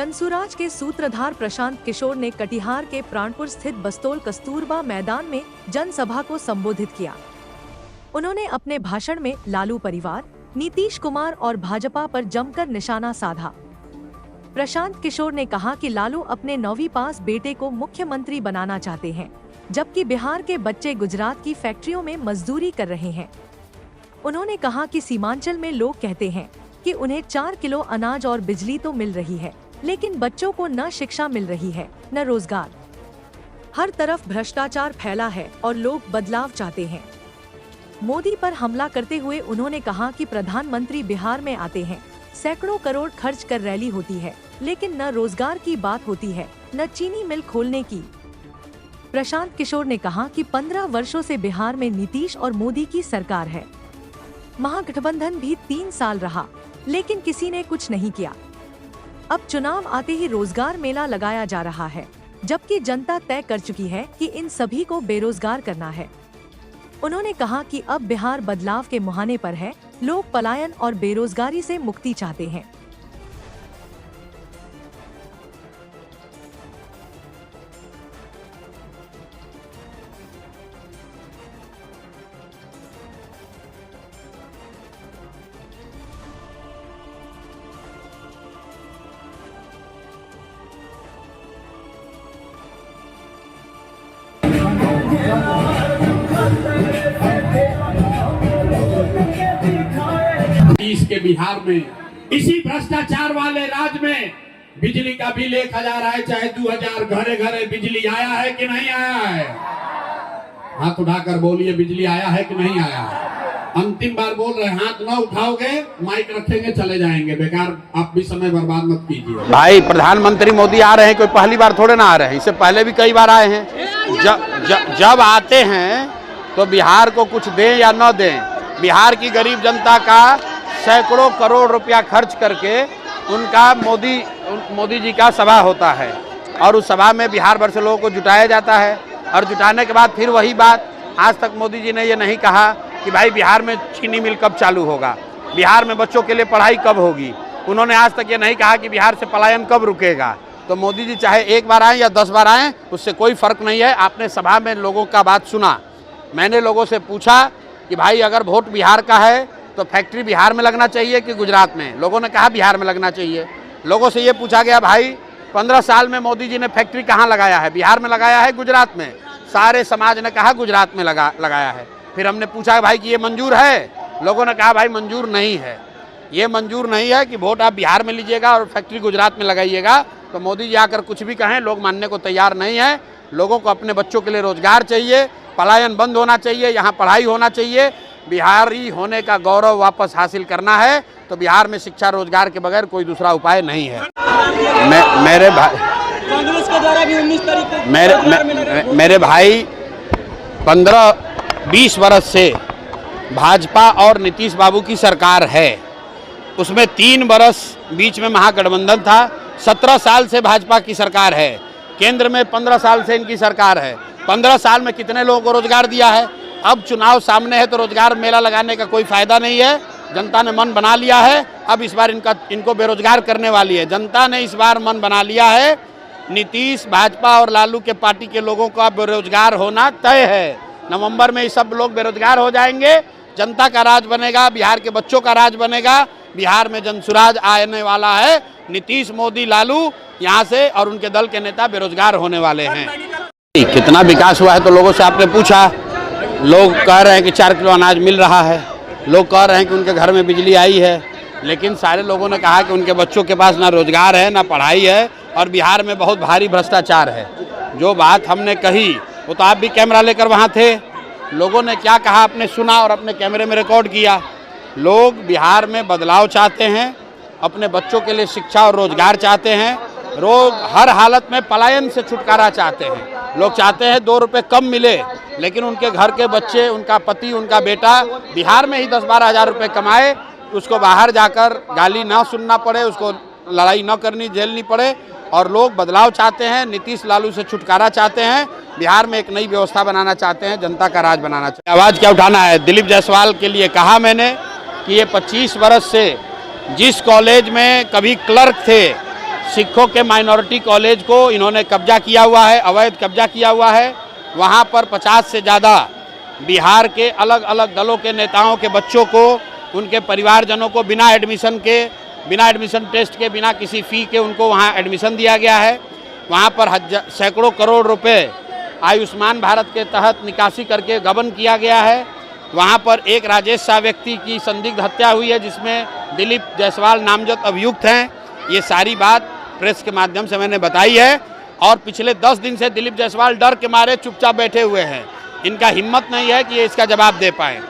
जनसुराज के सूत्रधार प्रशांत किशोर ने कटिहार के प्राणपुर स्थित बस्तोल कस्तूरबा मैदान में जनसभा को संबोधित किया। उन्होंने अपने भाषण में लालू परिवार, नीतीश कुमार और भाजपा पर जमकर निशाना साधा। प्रशांत किशोर ने कहा कि लालू अपने 9वीं पास बेटे को मुख्यमंत्री बनाना चाहते हैं, जबकि बिहार के बच्चे गुजरात की फैक्ट्रियों में मजदूरी कर रहे हैं। उन्होंने कहा कि सीमांचल में लोग कहते हैं कि उन्हें 4 किलो अनाज और बिजली तो मिल रही है, लेकिन बच्चों को न शिक्षा मिल रही है, न रोजगार। हर तरफ भ्रष्टाचार फैला है और लोग बदलाव चाहते हैं। मोदी पर हमला करते हुए उन्होंने कहा कि प्रधानमंत्री बिहार में आते हैं, सैकड़ों करोड़ खर्च कर रैली होती है, लेकिन न रोजगार की बात होती है, न चीनी मिल खोलने की। प्रशांत किशोर ने कहा कि 15 वर्षों से बिहार में नीतीश और मोदी की सरकार है। महागठबंधन भी 3 साल रहा, लेकिन किसी ने कुछ नहीं किया। अब चुनाव आते ही रोजगार मेला लगाया जा रहा है, जबकि जनता तय कर चुकी है कि इन सभी को बेरोजगार करना है। उन्होंने कहा कि अब बिहार बदलाव के मुहाने पर है, लोग पलायन और बेरोजगारी से मुक्ति चाहते हैं। के बिहार में इसी भ्रष्टाचार वाले राज्य में बिजली का बिल 1000 आए चाहे 2000, घरे घरे बिजली आया है कि नहीं आया है? हाथ उठाकर बोलिए, बिजली आया है कि नहीं आया? अंतिम बार बोल रहे, हाथ न उठाओगे माइक रखेंगे, चले जाएंगे। बेकार आप भी समय बर्बाद मत कीजिए। भाई प्रधानमंत्री मोदी आ रहे हैं, कोई पहली बार थोड़े ना आ रहे हैं, इससे पहले भी कई बार आए हैं। जब आते हैं तो बिहार को कुछ दें या न दें, बिहार की गरीब जनता का सैकड़ों करोड़ रुपया खर्च करके उनका मोदी जी का सभा होता है, और उस सभा में बिहार भर से लोगों को जुटाया जाता है। और जुटाने के बाद फिर वही बात, आज तक मोदी जी ने ये नहीं कहा कि भाई बिहार में चीनी मिल कब चालू होगा, बिहार में बच्चों के लिए पढ़ाई कब होगी। उन्होंने आज तक ये नहीं कहा कि बिहार से पलायन कब रुकेगा। तो मोदी जी चाहे 1 बार आएँ या 10 बार आएँ, उससे कोई फर्क नहीं है। आपने सभा में लोगों का बात सुना। मैंने लोगों से पूछा कि भाई अगर वोट बिहार का है तो फैक्ट्री बिहार में लगना चाहिए कि गुजरात में? लोगों ने कहा बिहार में लगना चाहिए। लोगों से ये पूछा गया, भाई 15 साल में मोदी जी ने फैक्ट्री कहाँ लगाया है? बिहार में लगाया है, गुजरात में? सारे समाज ने कहा गुजरात में लगाया है। फिर हमने पूछा भाई कि ये मंजूर है? लोगों ने कहा भाई मंजूर नहीं है। ये मंजूर नहीं है कि वोट आप बिहार में लीजिएगा और फैक्ट्री गुजरात में लगाइएगा। तो मोदी जी आकर कुछ भी कहें, लोग मानने को तैयार नहीं है। लोगों को अपने बच्चों के लिए रोजगार चाहिए, पलायन बंद होना चाहिए, यहाँ पढ़ाई होना चाहिए। बिहारी होने का गौरव वापस हासिल करना है तो बिहार में शिक्षा रोजगार के बगैर कोई दूसरा उपाय नहीं है। मेरे भाई कांग्रेस के द्वारा भी 19 तारीख मेरे भाई 15-20 वर्ष से भाजपा और नीतीश बाबू की सरकार है। उसमें 3 वर्ष बीच में महागठबंधन था। 17 साल से भाजपा की सरकार है। केंद्र में 15 साल से इनकी सरकार है। 15 साल में कितने लोगों को रोजगार दिया है? अब चुनाव सामने है तो रोजगार मेला लगाने का कोई फायदा नहीं है। जनता ने मन बना लिया है, अब इस बार इनको बेरोजगार करने वाली है। जनता ने इस बार मन बना लिया है, नीतीश, भाजपा और लालू के पार्टी के लोगों का बेरोजगार होना तय है। नवंबर में ये सब लोग बेरोजगार हो जाएंगे। जनता का राज बनेगा, बिहार के बच्चों का राज बनेगा। बिहार में जनसुराज आने वाला है। नीतीश, मोदी, लालू यहाँ से और उनके दल के नेता बेरोजगार होने वाले हैं। कितना विकास हुआ है तो लोगों से आपने पूछा। लोग कह रहे हैं कि 4 किलो अनाज मिल रहा है, लोग कह रहे हैं कि उनके घर में बिजली आई है, लेकिन सारे लोगों ने कहा कि उनके बच्चों के पास ना रोजगार है, ना पढ़ाई है, और बिहार में बहुत भारी भ्रष्टाचार है। जो बात हमने कही वो तो आप भी कैमरा लेकर वहाँ थे। लोगों ने क्या कहा आपने सुना और अपने कैमरे में रिकॉर्ड किया। लोग बिहार में बदलाव चाहते हैं, अपने बच्चों के लिए शिक्षा और रोजगार चाहते हैं। लोग हर हालत में पलायन से छुटकारा चाहते हैं। लोग चाहते हैं 2 रुपये कम मिले, लेकिन उनके घर के बच्चे, उनका पति, उनका बेटा बिहार में ही 10-12 हज़ार रुपये कमाए, उसको बाहर जाकर गाली ना सुनना पड़े, उसको लड़ाई ना करनी, झेलनी पड़े। और लोग बदलाव चाहते हैं, नीतीश लालू से छुटकारा चाहते हैं, बिहार में एक नई व्यवस्था बनाना चाहते हैं, जनता का राज बनाना चाहते हैं। आवाज़ क्या उठाना है? दिलीप जायसवाल के लिए कहा मैंने कि ये 25 वर्ष से जिस कॉलेज में कभी क्लर्क थे, सिखों के माइनॉरिटी कॉलेज को इन्होंने कब्जा किया हुआ है, अवैध कब्जा किया हुआ है। वहाँ पर 50 से ज़्यादा बिहार के अलग अलग दलों के नेताओं के बच्चों को, उनके परिवारजनों को बिना एडमिशन टेस्ट के, बिना किसी फ़ी के उनको वहाँ एडमिशन दिया गया है। वहाँ पर सैकड़ों करोड़ रुपए आयुष्मान भारत के तहत निकासी करके गबन किया गया है। वहाँ पर एक राजेश शाह व्यक्ति की संदिग्ध हत्या हुई है, जिसमें दिलीप जायसवाल नामजद अभियुक्त हैं। ये सारी बात प्रेस के माध्यम से मैंने बताई है और पिछले 10 दिन से दिलीप जायसवाल डर के मारे चुपचाप बैठे हुए हैं। इनका हिम्मत नहीं है कि ये इसका जवाब दे पाएँ।